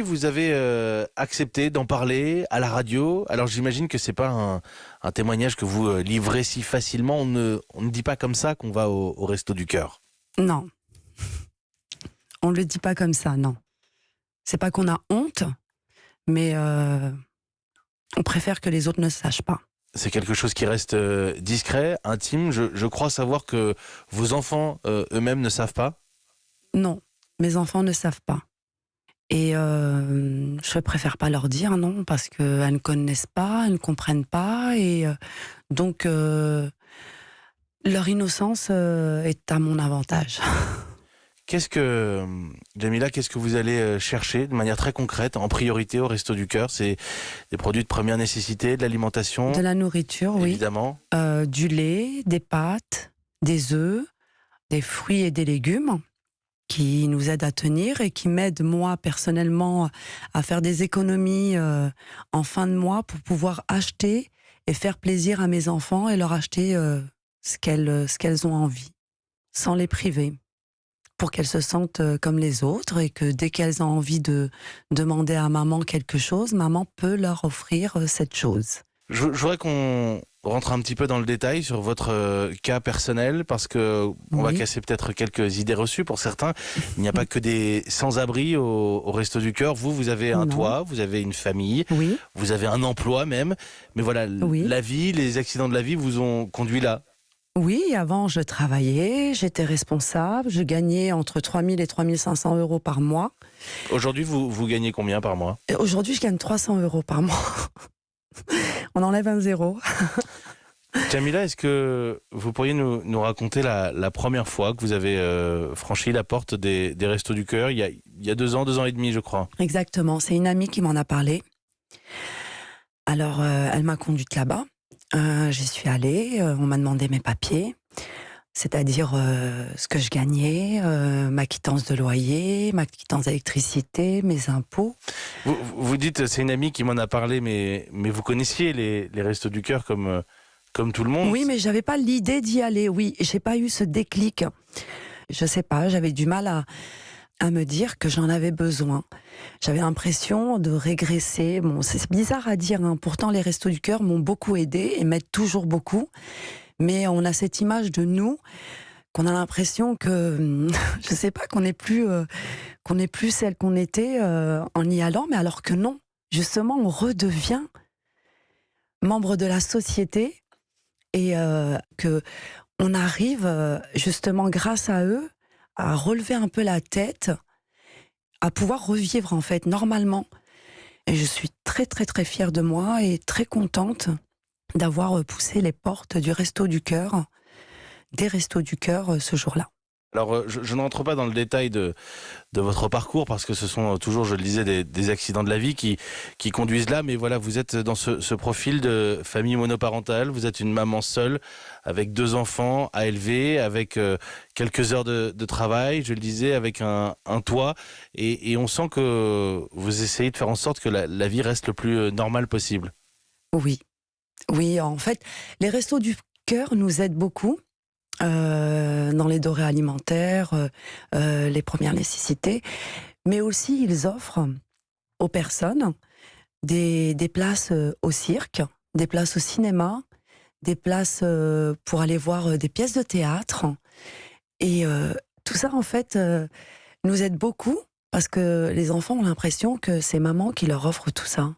Vous avez accepté d'en parler à la radio. Alors j'imagine que c'est pas un témoignage que vous livrez si facilement. On ne dit pas comme ça qu'on va au Resto du Cœur. Non, on ne le dit pas comme ça, non. C'est pas qu'on a honte, mais on préfère que les autres ne sachent pas. C'est quelque chose qui reste discret, intime. Je crois savoir que vos enfants eux-mêmes ne savent pas. Non, mes enfants ne savent pas. Et je préfère pas leur dire, non, parce qu'elles ne connaissent pas, elles ne comprennent pas. Et donc, leur innocence est à mon avantage. Jamila, qu'est-ce que vous allez chercher de manière très concrète, en priorité au Resto du Cœur? C'est des produits de première nécessité, de l'alimentation? De la nourriture, oui. Évidemment. Du lait, des pâtes, des œufs, des fruits et des légumes qui nous aident à tenir et qui m'aident, moi, personnellement, à faire des économies en fin de mois pour pouvoir acheter et faire plaisir à mes enfants et leur acheter ce qu'elles ont envie, sans les priver, pour qu'elles se sentent comme les autres et que dès qu'elles ont envie de demander à maman quelque chose, maman peut leur offrir cette chose. Je voudrais qu'on rentre un petit peu dans le détail sur votre cas personnel, parce que on va casser peut-être quelques idées reçues pour certains. Il n'y a pas que des sans-abri au Resto du Cœur. Vous avez un toit, vous avez une famille, vous avez un emploi même. Mais voilà, la vie, les accidents de la vie vous ont conduit là. Oui, avant je travaillais, j'étais responsable, je gagnais entre 3 000 et 3 500 euros par mois. Aujourd'hui, vous gagnez combien par mois? Aujourd'hui, je gagne 300 euros par mois. On enlève un zéro. Jamila, est-ce que vous pourriez nous raconter la première fois que vous avez franchi la porte des Restos du Cœur? Il y a 2 ans et demi, je crois. Exactement, c'est une amie qui m'en a parlé. Alors, elle m'a conduite là-bas. J'y suis allée, on m'a demandé mes papiers, c'est-à-dire ce que je gagnais, ma quittance de loyer, ma quittance d'électricité, mes impôts. Vous dites, c'est une amie qui m'en a parlé, mais vous connaissiez les Restos du Cœur comme tout le monde? Oui, mais j'avais pas l'idée d'y aller, oui. J'ai pas eu ce déclic. Je sais pas, j'avais du mal à me dire que j'en avais besoin. J'avais l'impression de régresser. Bon, c'est bizarre à dire, hein. Pourtant les Restos du Cœur m'ont beaucoup aidée et m'aident toujours beaucoup. Mais on a cette image de nous, qu'on a l'impression que, je sais pas, qu'on n'est plus celle qu'on était en y allant, mais alors que non. Justement, on redevient membre de la société et que on arrive, justement, grâce à eux, à relever un peu la tête, à pouvoir revivre, en fait, normalement. Et je suis très, très, très fière de moi et très contente d'avoir poussé les portes du Resto du Cœur, des Restos du Cœur, ce jour-là. Alors, je ne rentre pas dans le détail de votre parcours, parce que ce sont toujours, je le disais, des accidents de la vie qui conduisent là. Mais voilà, vous êtes dans ce profil de famille monoparentale. Vous êtes une maman seule, avec 2 enfants à élever, avec quelques heures de travail, je le disais, avec un toit. Et on sent que vous essayez de faire en sorte que la vie reste le plus normale possible. Oui. Oui, en fait, les Restos du Cœur nous aident beaucoup. Dans les denrées alimentaires, les premières nécessités, mais aussi ils offrent aux personnes des places au cirque, des places au cinéma, des places pour aller voir des pièces de théâtre. Et tout ça, en fait, nous aide beaucoup parce que les enfants ont l'impression que c'est maman qui leur offre tout ça.